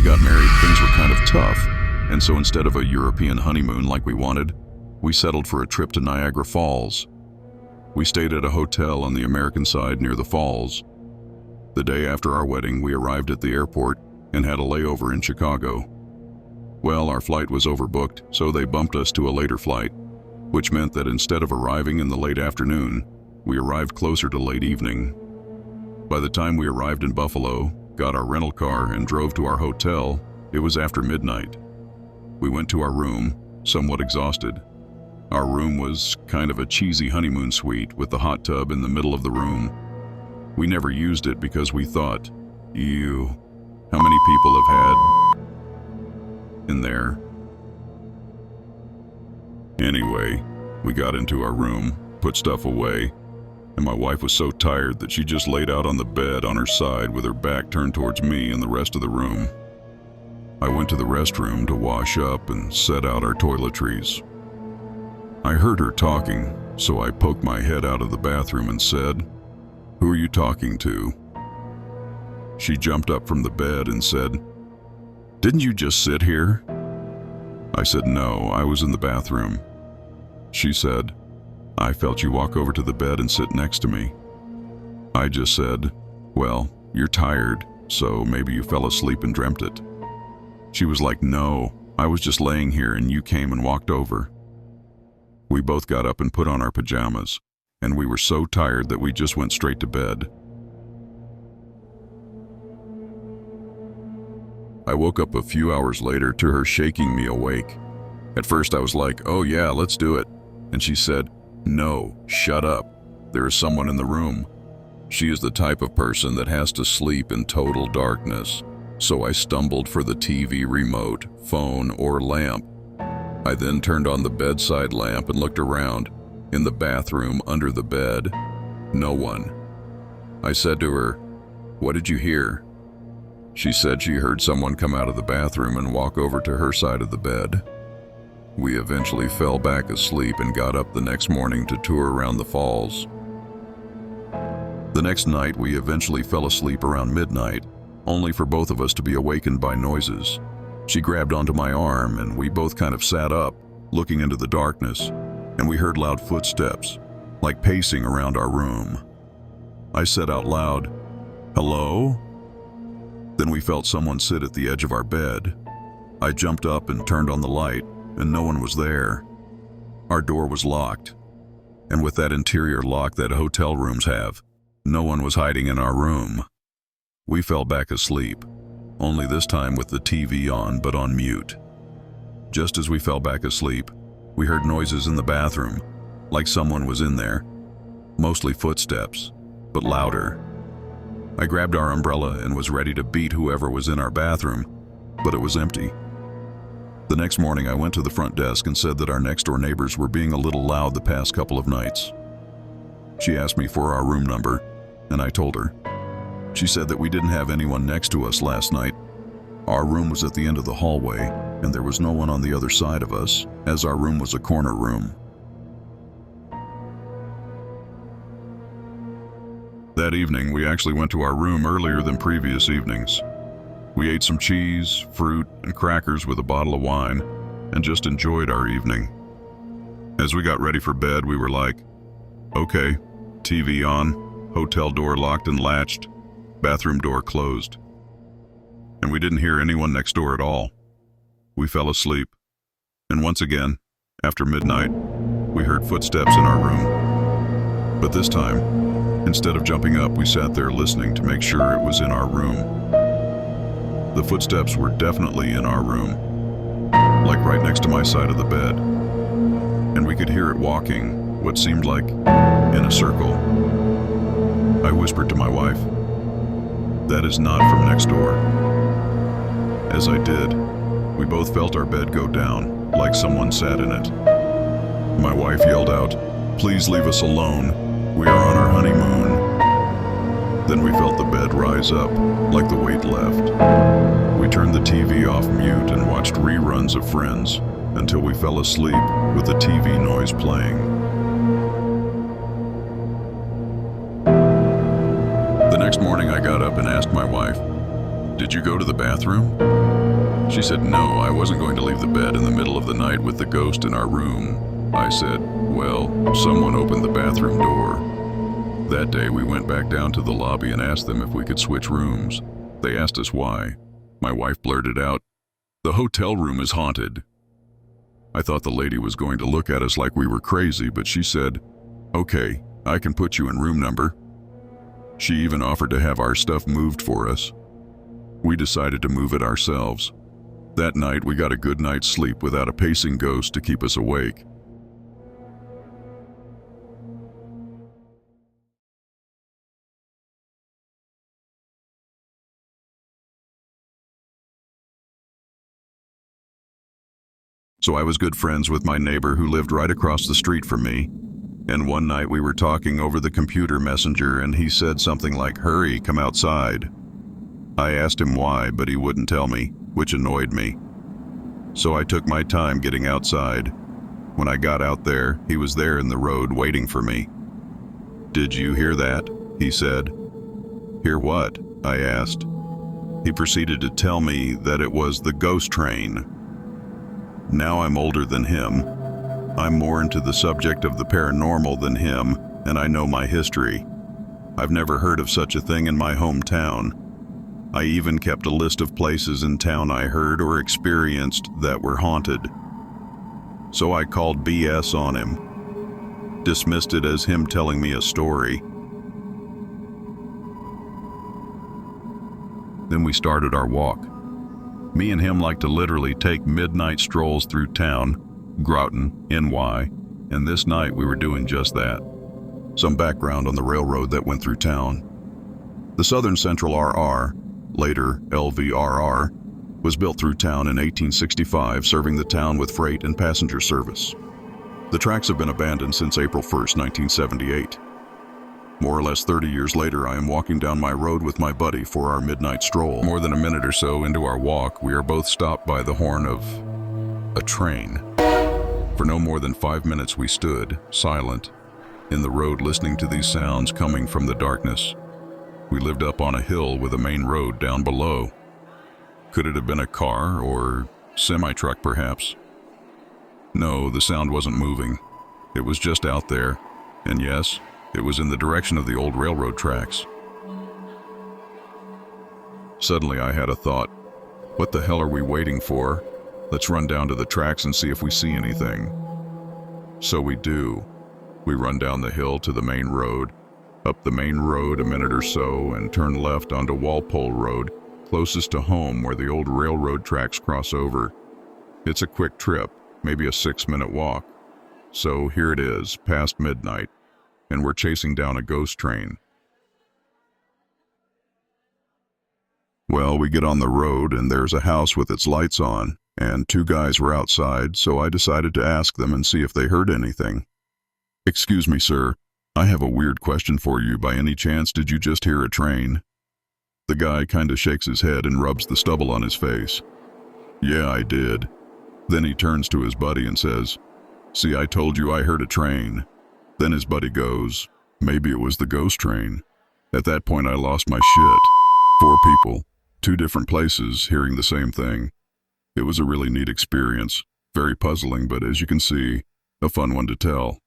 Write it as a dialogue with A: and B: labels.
A: got married, things were kind of tough, and so instead of a European honeymoon like we wanted, we settled for a trip to Niagara Falls. We stayed at a hotel on the American side near the falls. The day after our wedding, we arrived at the airport and had a layover in Chicago. Well, our flight was overbooked, so they bumped us to a later flight, which meant that instead of arriving in the late afternoon, we arrived closer to late evening. By the time we arrived in Buffalo, got our rental car, and drove to our hotel, it was after midnight. We went to our room, somewhat exhausted. Our room was kind of a cheesy honeymoon suite with the hot tub in the middle of the room. We never used it because we thought, ew, how many people have had in there? Anyway, we got into our room, put stuff away, and my wife was so tired that she just laid out on the bed on her side with her back turned towards me and the rest of the room. I went to the restroom to wash up and set out our toiletries. I heard her talking, so I poked my head out of the bathroom and said, "Who are you talking to?" She jumped up from the bed and said, "Didn't you just sit here?" I said, "No, I was in the bathroom." She said, "I felt you walk over to the bed and sit next to me." I just said, "Well, you're tired, so maybe you fell asleep and dreamt it." She was like, "No, I was just laying here and you came and walked over." We both got up and put on our pajamas, and we were so tired that we just went straight to bed. I woke up a few hours later to her shaking me awake. At first I was like, "Oh yeah, let's do it." And she said, "No, shut up. There is someone in the room." She is the type of person that has to sleep in total darkness. So I stumbled for the TV remote, phone, or lamp. I then turned on the bedside lamp and looked around. In the bathroom, under the bed, no one. I said to her, "What did you hear?" She said she heard someone come out of the bathroom and walk over to her side of the bed. We eventually fell back asleep and got up the next morning to tour around the falls. The next night, we eventually fell asleep around midnight, only for both of us to be awakened by noises. She grabbed onto my arm and we both kind of sat up, looking into the darkness, and we heard loud footsteps, like pacing around our room. I said out loud, "Hello?" Then we felt someone sit at the edge of our bed. I jumped up and turned on the light, and no one was there. Our door was locked, and with that interior lock that hotel rooms have, no one was hiding in our room. We fell back asleep, only this time with the TV on but on mute. Just as we fell back asleep, we heard noises in the bathroom, like someone was in there. Mostly footsteps, but louder. I grabbed our umbrella and was ready to beat whoever was in our bathroom, but it was empty. The next morning I went to the front desk and said that our next-door neighbors were being a little loud the past couple of nights. She asked me for our room number, and I told her. She said that we didn't have anyone next to us last night. Our room was at the end of the hallway, and there was no one on the other side of us, as our room was a corner room. That evening, we actually went to our room earlier than previous evenings. We ate some cheese, fruit, and crackers with a bottle of wine, and just enjoyed our evening. As we got ready for bed, we were like, okay, TV on, hotel door locked and latched, bathroom door closed. And we didn't hear anyone next door at all. We fell asleep. And once again, after midnight, we heard footsteps in our room. But this time, instead of jumping up, we sat there listening to make sure it was in our room. The footsteps were definitely in our room, like right next to my side of the bed. And we could hear it walking, what seemed like in a circle. I whispered to my wife, "That is not from next door." As I did, we both felt our bed go down, like someone sat in it. My wife yelled out, "Please leave us alone. We are on our honeymoon." Then we felt the bed rise up, like the weight left. We turned the TV off mute and watched reruns of Friends until we fell asleep with the TV noise playing. The next morning I got up and asked my wife, "Did you go to the bathroom?" She said, no, I wasn't going to leave the bed in the middle of the night with the ghost in our room. I said, well, someone opened the bathroom door. That day we went back down to the lobby and asked them if we could switch rooms. They asked us why. My wife blurted out, the hotel room is haunted. I thought the lady was going to look at us like we were crazy, but she said, okay, I can put you in room number. She even offered to have our stuff moved for us. We decided to move it ourselves. That night we got a good night's sleep without a pacing ghost to keep us awake. So I was good friends with my neighbor who lived right across the street from me. And one night we were talking over the computer messenger and he said something like, hurry, come outside. I asked him why, but he wouldn't tell me, which annoyed me. So I took my time getting outside. When I got out there, he was there in the road waiting for me. Did you hear that? He said. Hear what? I asked. He proceeded to tell me that it was the ghost train. Now I'm older than him. I'm more into the subject of the paranormal than him, and I know my history. I've never heard of such a thing in my hometown. I even kept a list of places in town I heard or experienced that were haunted. So I called BS on him, dismissed it as him telling me a story. Then we started our walk. Me and him like to literally take midnight strolls through town, Groton, NY, and this night we were doing just that. Some background on the railroad that went through town. The Southern Central RR, later LVRR, was built through town in 1865, serving the town with freight and passenger service. The tracks have been abandoned since April 1st, 1978. More or less 30 years later, I am walking down my road with my buddy for our midnight stroll. More than a minute or so into our walk, we are both stopped by the horn of a train. For no more than 5 minutes we stood, silent, in the road listening to these sounds coming from the darkness. We lived up on a hill with a main road down below. Could it have been a car or semi-truck perhaps? No, the sound wasn't moving. It was just out there, and yes, it was in the direction of the old railroad tracks. Suddenly I had a thought. What the hell are we waiting for? Let's run down to the tracks and see if we see anything. So we do. We run down the hill to the main road, up the main road a minute or so, and turn left onto Walpole Road, closest to home where the old railroad tracks cross over. It's a quick trip, maybe a 6-minute walk. So here it is, past midnight, and we're chasing down a ghost train. Well, we get on the road and there's a house with its lights on, and 2 guys were outside, so I decided to ask them and see if they heard anything. Excuse me, sir, I have a weird question for you. By any chance, did you just hear a train? The guy kinda shakes his head and rubs the stubble on his face. Yeah, I did. Then he turns to his buddy and says, see, I told you I heard a train. Then his buddy goes, maybe it was the ghost train. At that point I lost my shit. 4 people, 2 different places, hearing the same thing. It was a really neat experience, very puzzling, but as you can see, a fun one to tell.